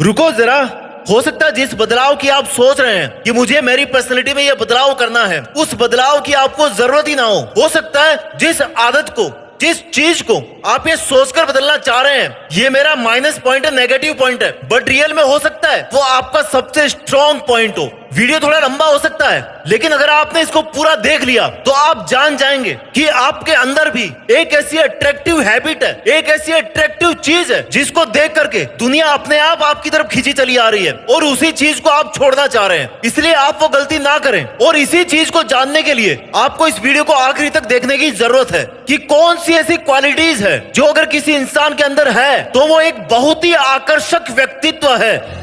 रुको जरा। हो सकता है जिस बदलाव की आप सोच रहे हैं कि मुझे मेरी पर्सनैलिटी में यह बदलाव करना है, उस बदलाव की आपको जरूरत ही ना हो सकता है जिस आदत को, जिस चीज को आप ये सोचकर बदलना चाह रहे हैं, ये मेरा माइनस पॉइंट है, नेगेटिव पॉइंट है, बट रियल में हो सकता है वो आपका सबसे स्ट्रॉन्ग पॉइंट हो। वीडियो थोड़ा लंबा हो सकता है, लेकिन अगर आपने इसको पूरा देख लिया तो आप जान जाएंगे कि आपके अंदर भी एक ऐसी अट्रैक्टिव हैबिट है, एक ऐसी अट्रैक्टिव चीज है जिसको देख करके दुनिया अपने आप आपकी तरफ खींची चली आ रही है और उसी चीज को आप छोड़ना चाह रहे हैं। इसलिए आप वो गलती ना करें, और इसी चीज को जानने के लिए आपको इस वीडियो को आखिरी तक देखने की जरूरत है कि कौन सी ऐसी क्वालिटीज है जो अगर किसी इंसान के अंदर है तो वो एक बहुत ही आकर्षक व्यक्तित्व है।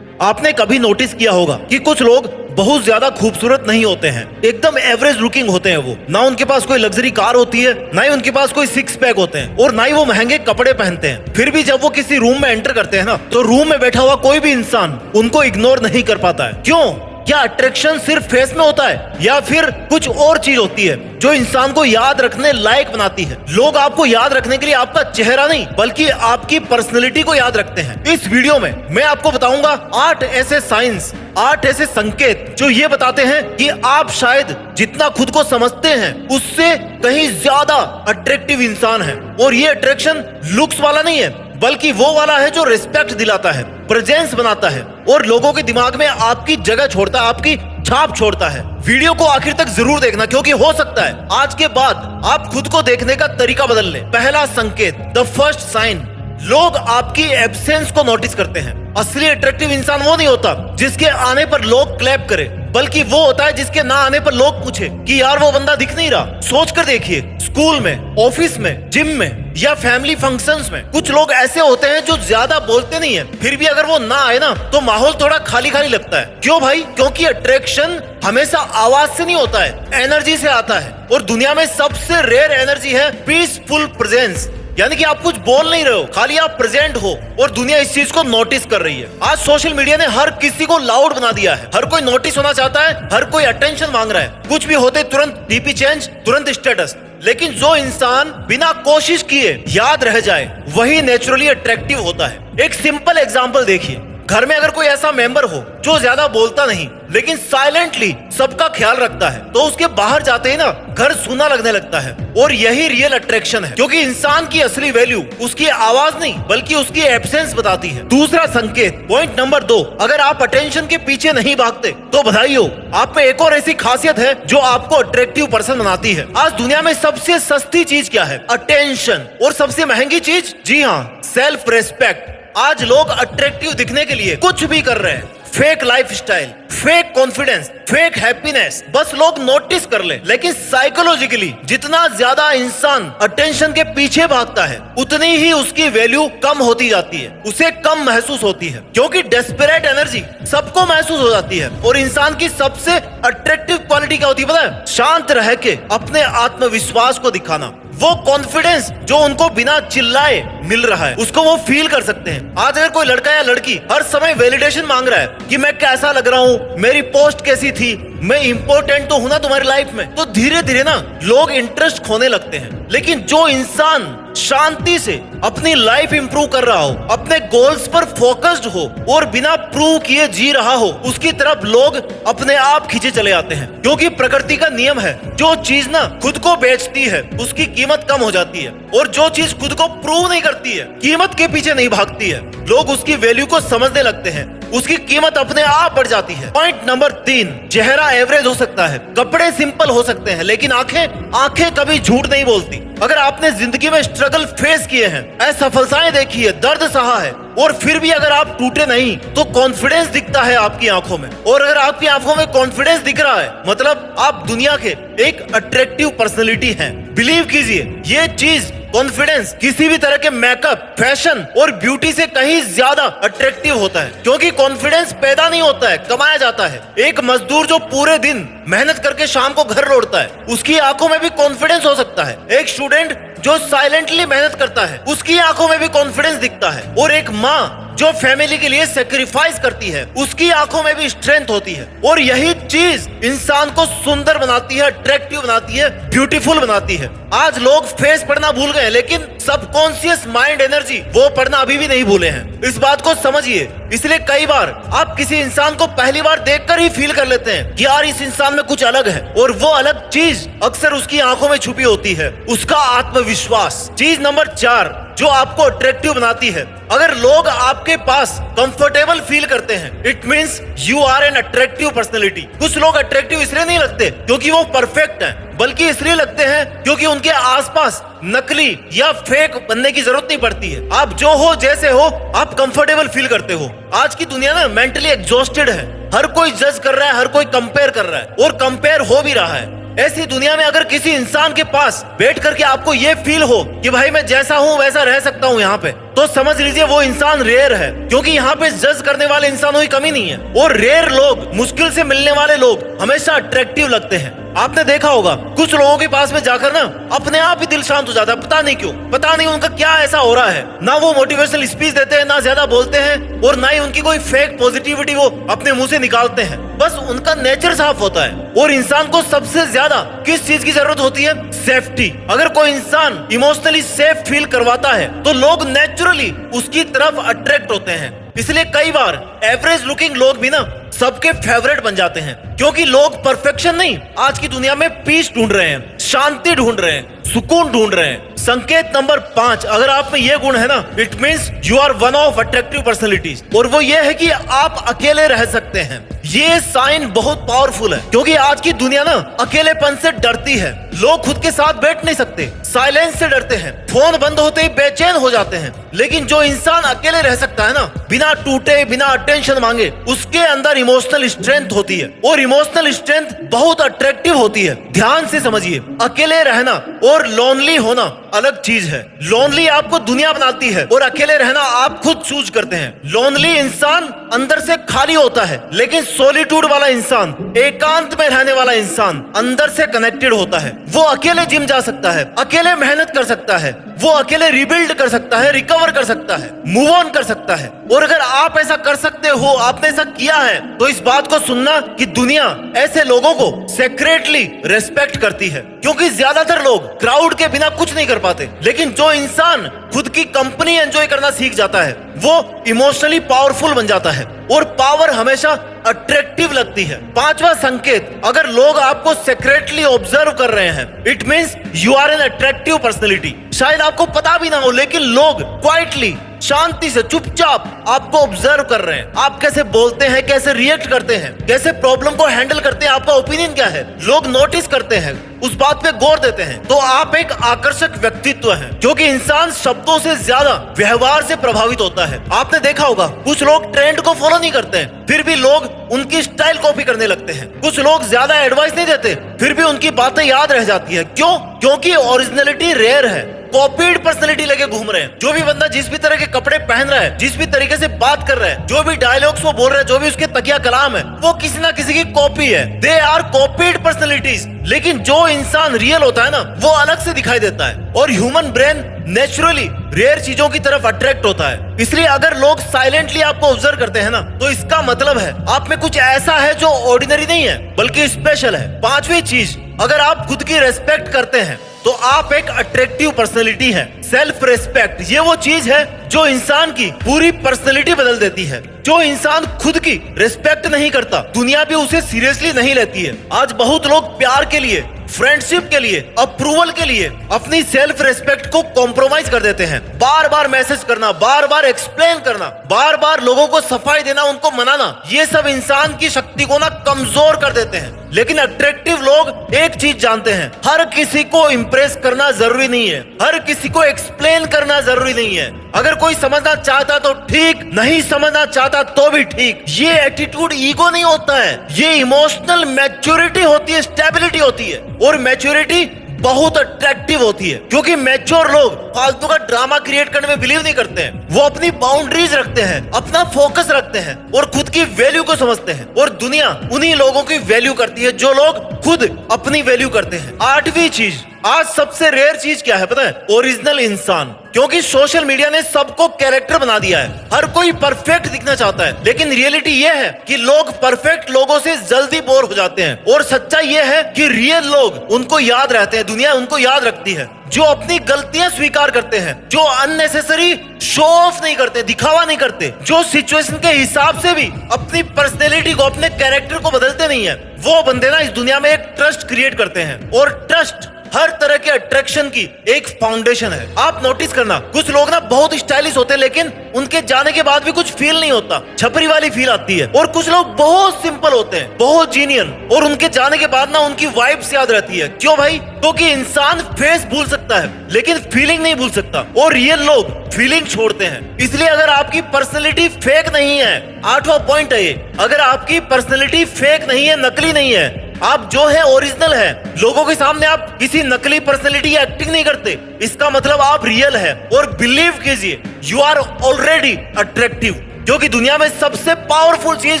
आपने कभी नोटिस किया होगा कि कुछ लोग बहुत ज्यादा खूबसूरत नहीं होते हैं, एकदम एवरेज लुकिंग होते हैं। वो ना उनके पास कोई लग्जरी कार होती है, ना ही उनके पास कोई सिक्स पैक होते हैं, और ना ही वो महंगे कपड़े पहनते हैं। फिर भी जब वो किसी रूम में एंटर करते हैं ना, तो रूम में बैठा हुआ कोई भी इंसान उनको इग्नोर नहीं कर पाता है। क्यों? क्या अट्रैक्शन सिर्फ फेस में होता है, या फिर कुछ और चीज होती है जो इंसान को याद रखने लायक बनाती है? लोग आपको याद रखने के लिए आपका चेहरा नहीं, बल्कि आपकी पर्सनैलिटी को याद रखते हैं। इस वीडियो में मैं आपको बताऊंगा 8 ऐसे साइंस, 8 ऐसे संकेत जो ये बताते हैं कि आप शायद जितना खुद को समझते हैं उससे कहीं ज्यादा अट्रैक्टिव इंसान है। और ये अट्रैक्शन लुक्स वाला नहीं है, बल्कि वो वाला है जो रिस्पेक्ट दिलाता है, प्रेजेंस बनाता है और लोगों के दिमाग में आपकी जगह छोड़ता है, आपकी छाप छोड़ता है। वीडियो को आखिर तक जरूर देखना, क्योंकि हो सकता है आज के बाद आप खुद को देखने का तरीका बदल लें। पहला संकेत, द फर्स्ट साइन, लोग आपकी एब्सेंस को नोटिस करते हैं। असली अट्रैक्टिव इंसान वो नहीं होता जिसके आने पर लोग क्लैप करें, बल्कि वो होता है जिसके ना आने पर लोग पूछे कि यार वो बंदा दिख नहीं रहा। सोच कर देखिए, स्कूल में, ऑफिस में, जिम में या फैमिली फंक्शंस में कुछ लोग ऐसे होते हैं जो ज्यादा बोलते नहीं है, फिर भी अगर वो ना आए ना तो माहौल थोड़ा खाली खाली लगता है। क्यों भाई? क्योंकि अट्रैक्शन हमेशा आवाज से नहीं होता है, एनर्जी से आता है। और दुनिया में सबसे रेयर एनर्जी है पीसफुल प्रेजेंस, यानी कि आप कुछ बोल नहीं रहे हो, खाली आप प्रेजेंट हो, और दुनिया इस चीज को नोटिस कर रही है। आज सोशल मीडिया ने हर किसी को लाउड बना दिया है, हर कोई नोटिस होना चाहता है, हर कोई अटेंशन मांग रहा है। कुछ भी होते तुरंत डीपी चेंज, तुरंत स्टेटस। लेकिन जो इंसान बिना कोशिश किए याद रह जाए वही नेचुरली अट्रैक्टिव होता है। एक सिंपल एग्जांपल देखिए, घर में अगर कोई ऐसा मेंबर हो जो ज्यादा बोलता नहीं लेकिन साइलेंटली सबका ख्याल रखता है, तो उसके बाहर जाते ही ना घर सूना लगने लगता है। और यही रियल अट्रैक्शन है, क्योंकि इंसान की असली वैल्यू उसकी आवाज नहीं बल्कि उसकी एब्सेंस बताती है। दूसरा संकेत, पॉइंट नंबर 2, अगर आप अटेंशन के पीछे नहीं भागते तो बधाई हो, आप में एक और ऐसी खासियत है जो आपको अट्रैक्टिव पर्सन बनाती है। आज दुनिया में सबसे सस्ती चीज क्या है? अटेंशन। और सबसे महंगी चीज? जी हाँ, सेल्फ रेस्पेक्ट। आज लोग अट्रैक्टिव दिखने के लिए कुछ भी कर रहे हैं, fake lifestyle, fake confidence, fake happiness, बस लोग नोटिस कर ले। लेकिन साइकोलॉजिकली जितना ज्यादा इंसान अटेंशन के पीछे भागता है उतनी ही उसकी वैल्यू कम होती जाती है, उसे कम महसूस होती है, क्योंकि डेस्परेट एनर्जी सबको महसूस हो जाती है। और इंसान की सबसे अट्रैक्टिव क्वालिटी क्या होती है पता है? शांत रह के अपने आत्मविश्वास को दिखाना, वो कॉन्फिडेंस जो उनको बिना चिल्लाए मिल रहा है, उसको वो फील कर सकते हैं। आज अगर कोई लड़का या लड़की हर समय वैलिडेशन मांग रहा है कि मैं कैसा लग रहा हूँ, मेरी पोस्ट कैसी थी, मैं इंपॉर्टेंट तो हूं ना तुम्हारी लाइफ में, तो धीरे धीरे ना लोग इंटरेस्ट खोने लगते हैं। लेकिन जो इंसान शांति से अपनी लाइफ इंप्रूव कर रहा हो, अपने गोल्स पर फोकस्ड हो और बिना प्रूव किए जी रहा हो, उसकी तरफ लोग अपने आप खींचे चले आते हैं। क्योंकि प्रकृति का नियम है, जो चीज ना खुद को बेचती है उसकी कीमत कम हो जाती है, और जो चीज खुद को प्रूव नहीं करती है, कीमत के पीछे नहीं भागती है, लोग उसकी वैल्यू को समझने लगते हैं, उसकी कीमत अपने आप बढ़ जाती है। पॉइंट नंबर 3, चेहरा एवरेज हो सकता है, कपड़े सिंपल हो सकते हैं, लेकिन आंखें कभी झूठ नहीं बोलती। अगर आपने जिंदगी में स्ट्रगल फेस किए हैं, असफलताएं देखी है, दर्द सहा है, और फिर भी अगर आप टूटे नहीं तो कॉन्फिडेंस दिखता है आपकी आंखों में। और अगर आपकी आंखों में कॉन्फिडेंस दिख रहा है मतलब आप दुनिया के एक अट्रैक्टिव पर्सनैलिटी हैं। बिलीव कीजिए, ये चीज कॉन्फिडेंस किसी भी तरह के मेकअप, फैशन और ब्यूटी से कहीं ज्यादा अट्रैक्टिव होता है, क्योंकि कॉन्फिडेंस पैदा नहीं होता है, कमाया जाता है। एक मजदूर जो पूरे दिन मेहनत करके शाम को घर लौटता है, उसकी आंखों में भी कॉन्फिडेंस हो सकता है। एक स्टूडेंट जो साइलेंटली मेहनत करता है, उसकी आंखों में भी कॉन्फिडेंस दिखता है। और एक माँ जो फैमिली के लिए सेक्रीफाइस करती है, उसकी आंखों में भी स्ट्रेंथ होती है। और यही चीज इंसान को सुंदर बनाती है, अट्रैक्टिव बनाती है, ब्यूटीफुल बनाती है। आज लोग फेस पढ़ना भूल गए, लेकिन सबकॉन्शियस माइंड एनर्जी वो पढ़ना अभी भी नहीं भूले हैं। इस बात को समझिए। इसलिए कई बार आप किसी इंसान को पहली बार देखकर ही फील कर लेते हैं कि यार इस इंसान में कुछ अलग है, और वो अलग चीज अक्सर उसकी आंखों में छुपी होती है, उसका आत्मविश्वास। चीज नंबर 4 जो आपको अट्रैक्टिव बनाती है, अगर लोग आपके पास कंफर्टेबल फील करते हैं, it means you are an attractive personality. कुछ लोग अट्रैक्टिव इसलिए नहीं लगते क्योंकि वो परफेक्ट हैं, बल्कि इसलिए लगते हैं क्योंकि उनके आसपास नकली या फेक बनने की जरूरत नहीं पड़ती है। आप जो हो, जैसे हो, आप कंफर्टेबल फील करते हो। आज की दुनिया ना मेंटली एग्जॉस्टेड है। हर कोई जज कर रहा है, हर कोई कंपेयर कर रहा है, और कंपेयर हो भी रहा है। ऐसी दुनिया में अगर किसी इंसान के पास बैठ करके आपको ये फील हो कि भाई मैं जैसा हूँ वैसा रह सकता हूँ यहाँ पे, तो समझ लीजिए वो इंसान रेयर है, क्योंकि यहाँ पे जज करने वाले इंसानों की कमी नहीं है। और रेयर लोग, मुश्किल से मिलने वाले लोग हमेशा अट्रैक्टिव लगते हैं। आपने देखा होगा कुछ लोगों के पास में जाकर ना अपने आप ही दिल शांत हो जाता है, पता नहीं क्यों, पता नहीं उनका क्या ऐसा हो रहा है। ना वो मोटिवेशनल स्पीच देते हैं, ना ज्यादा बोलते हैं, और ना ही उनकी कोई फेक पॉजिटिविटी वो अपने मुंह से निकालते हैं। बस उनका नेचर साफ होता है। और इंसान को सबसे ज्यादा किस चीज की जरूरत होती है? सेफ्टी। अगर कोई इंसान इमोशनली सेफ फील करवाता है तो लोग नेचुरली उसकी तरफ अट्रैक्ट होते हैं। इसलिए कई बार एवरेज लुकिंग लोग भी ना सबके फेवरेट बन जाते हैं, क्योंकि लोग परफेक्शन नहीं, आज की दुनिया में पीस ढूंढ रहे हैं, शांति ढूंढ रहे हैं, सुकून ढूंढ रहे हैं। संकेत नंबर 5, अगर आप में ये गुण है ना, it means you are one of attractive personalities, और वो ये है कि आप अकेले रह सकते हैं। ये साइन बहुत पावरफुल है, क्योंकि आज की दुनिया ना अकेलेपन से डरती है। लोग खुद के साथ बैठ नहीं सकते, साइलेंस से डरते हैं, फोन बंद होते ही बेचैन हो जाते हैं। लेकिन जो इंसान अकेले रह सकता है ना, बिना टूटे, बिना अटेंशन मांगे, उसके अंदर इमोशनल स्ट्रेंथ होती है, और इमोशनल स्ट्रेंथ बहुत अट्रैक्टिव होती है। ध्यान से समझिए, अकेले रहना और लोनली होना अलग चीज है। लोनली आपको दुनिया बनाती है, और अकेले रहना आप खुद चूज करते हैं। लोनली इंसान अंदर से खाली होता है, लेकिन सॉलिट्यूड वाला इंसान, एकांत में रहने वाला इंसान अंदर से कनेक्टेड होता है। वो अकेले जिम जा सकता है, अकेले मेहनत कर सकता है, वो अकेले रिबिल्ड कर सकता है, रिकवर कर सकता है, मूव ऑन कर सकता है। और अगर आप ऐसा कर सकते हो, आपने ऐसा किया है, तो इस बात को सुनना कि दुनिया ऐसे लोगों को सीक्रेटली रेस्पेक्ट करती है, क्योंकि ज्यादातर लोग क्राउड के बिना कुछ नहीं कर पाते। लेकिन जो इंसान खुद की कंपनी एंजॉय करना सीख जाता है, वो इमोशनली पावरफुल बन जाता है, और पावर हमेशा अट्रैक्टिव लगती है। 5वां संकेत, अगर लोग आपको सीक्रेटली ऑब्जर्व कर रहे हैं, it means you are an attractive personality. शायद आपको पता भी ना हो, लेकिन लोग क्वाइटली, शांति से, चुपचाप आपको ऑब्जर्व कर रहे हैं। आप कैसे बोलते हैं, कैसे रिएक्ट करते हैं, कैसे प्रॉब्लम को हैंडल करते हैं, आपका ओपिनियन क्या है, लोग नोटिस करते हैं, उस बात पे गौर देते हैं। तो आप एक आकर्षक व्यक्तित्व हैं, क्योंकि इंसान शब्दों से ज्यादा व्यवहार से प्रभावित होता है। आपने देखा होगा कुछ लोग ट्रेंड को फॉलो नहीं करते हैं, फिर भी लोग उनकी स्टाइल कॉपी करने लगते हैं। कुछ लोग ज्यादा एडवाइस नहीं देते, फिर भी उनकी बातें याद रह जाती है। क्यों? क्योंकि ओरिजिनलिटी रेयर है। कॉपीड पर्सनैलिटी लेके घूम रहे हैं। जो भी बंदा जिस भी तरह के कपड़े पहन रहा है, जिस भी तरीके से बात कर रहा है, जो भी डायलॉग्स वो बोल रहा है, जो भी उसके तकिया कलाम है, वो किसी ना किसी की कॉपी है। They are copied personalities. लेकिन जो इंसान रियल होता है ना, वो अलग से दिखाई देता है, और ह्यूमन ब्रेन नेचुरली रेयर चीजों की तरफ अट्रैक्ट होता है। इसलिए अगर लोग साइलेंटली आपको ऑब्जर्व करते हैं ना, तो इसका मतलब है आप में कुछ ऐसा है जो ऑर्डिनरी नहीं है, बल्कि स्पेशल है। 5वीं चीज, अगर आप खुद की रेस्पेक्ट करते हैं, तो आप एक अट्रैक्टिव पर्सनैलिटी है। सेल्फ रेस्पेक्ट, ये वो चीज है जो इंसान की पूरी पर्सनैलिटी बदल देती है। जो इंसान खुद की रेस्पेक्ट नहीं करता, दुनिया भी उसे सीरियसली नहीं लेती है। आज बहुत लोग प्यार के लिए, फ्रेंडशिप के लिए, अप्रूवल के लिए अपनी सेल्फ रेस्पेक्ट को कॉम्प्रोमाइज कर देते हैं। बार बार मैसेज करना, बार बार एक्सप्लेन करना, बार बार लोगों को सफाई देना, उनको मनाना, ये सब इंसान की शक्ति को ना कमजोर कर देते हैं। लेकिन अट्रैक्टिव लोग एक चीज जानते हैं, हर किसी को इंप्रेस करना जरूरी नहीं है, हर किसी को एक्सप्लेन करना जरूरी नहीं है। अगर कोई समझना चाहता तो ठीक, नहीं समझना चाहता तो भी ठीक। ये एटीट्यूड ईगो नहीं होता है, ये इमोशनल मैच्योरिटी होती है, स्टेबिलिटी होती है। और मैच्योरिटी बहुत अट्रैक्टिव होती है, क्योंकि मैच्योर लोग फालतू का ड्रामा क्रिएट करने में बिलीव नहीं करते हैं। वो अपनी बाउंड्रीज रखते हैं, अपना फोकस रखते हैं, और खुद की वैल्यू को समझते हैं। और दुनिया उन्हीं लोगों की वैल्यू करती है जो लोग खुद अपनी वैल्यू करते हैं। 8वीं चीज, आज सबसे रेयर चीज क्या है पता है? ओरिजिनल इंसान। क्योंकि सोशल मीडिया ने सबको कैरेक्टर बना दिया है। हर कोई परफेक्ट दिखना चाहता है, लेकिन रियलिटी ये है कि लोग परफेक्ट लोगों से जल्दी बोर हो जाते हैं। और सच्चाई ये है कि रियल लोग उनको याद रहते हैं, दुनिया उनको याद रखती है। जो अपनी गलतियां स्वीकार करते हैं, जो अननेसेसरी शो ऑफ नहीं करते, दिखावा नहीं करते, जो सिचुएशन के हिसाब से भी अपनी पर्सनैलिटी को, अपने कैरेक्टर को बदलते नहीं है, वो बंदे ना इस दुनिया में एक ट्रस्ट क्रिएट करते हैं। और ट्रस्ट हर तरह के अट्रैक्शन की एक फाउंडेशन है। आप नोटिस करना, कुछ लोग ना बहुत स्टाइलिश होते हैं, लेकिन उनके जाने के बाद भी कुछ फील नहीं होता, छपरी वाली फील आती है। और कुछ लोग बहुत सिंपल होते हैं, बहुत जीनियन, और उनके जाने के बाद ना उनकी वाइब्स याद रहती है। क्यों भाई? क्योंकि इंसान फेस भूल सकता है, लेकिन फीलिंग नहीं भूल सकता। और रियल लोग फीलिंग छोड़ते हैं। इसलिए अगर आपकी पर्सनैलिटी फेक नहीं है, 8वां पॉइंट है ये, अगर आपकी पर्सनैलिटी फेक नहीं है, नकली नहीं है, आप जो है ओरिजिनल है, लोगों के सामने आप किसी नकली पर्सनैलिटी या एक्टिंग नहीं करते, इसका मतलब आप रियल है। और बिलीव कीजिए, यू आर ऑलरेडी अट्रैक्टिव। क्योंकि दुनिया में सबसे पावरफुल चीज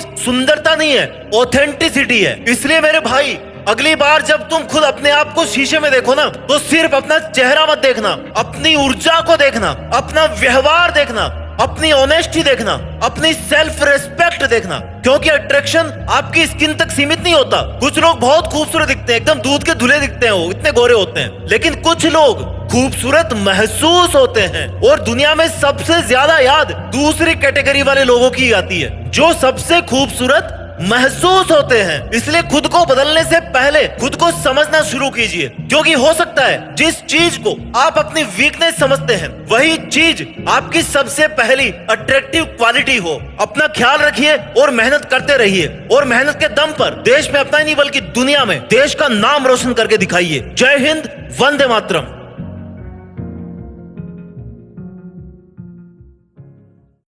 सुंदरता नहीं है, ऑथेंटिसिटी है। इसलिए मेरे भाई, अगली बार जब तुम खुद अपने आप को शीशे में देखो ना, तो सिर्फ अपना चेहरा मत देखना, अपनी ऊर्जा को देखना, अपना व्यवहार देखना, अपनी ऑनेस्टी देखना, अपनी सेल्फ रेस्पेक्ट देखना। क्योंकि अट्रैक्शन आपकी स्किन तक सीमित नहीं होता। कुछ लोग बहुत खूबसूरत दिखते हैं, एकदम दूध के धुले दिखते हैं, वो इतने गोरे होते हैं, लेकिन कुछ लोग खूबसूरत महसूस होते हैं। और दुनिया में सबसे ज्यादा याद दूसरी कैटेगरी वाले लोगों की आती है, जो सबसे खूबसूरत महसूस होते हैं। इसलिए खुद को बदलने से पहले खुद को समझना शुरू कीजिए। क्योंकि हो सकता है जिस चीज को आप अपनी वीकनेस समझते हैं, वही चीज आपकी सबसे पहली अट्रैक्टिव क्वालिटी हो। अपना ख्याल रखिए और मेहनत करते रहिए। और मेहनत के दम पर देश में अपना ही नहीं बल्कि दुनिया में देश का नाम रोशन करके दिखाइए। जय हिंद, वंदे मातरम।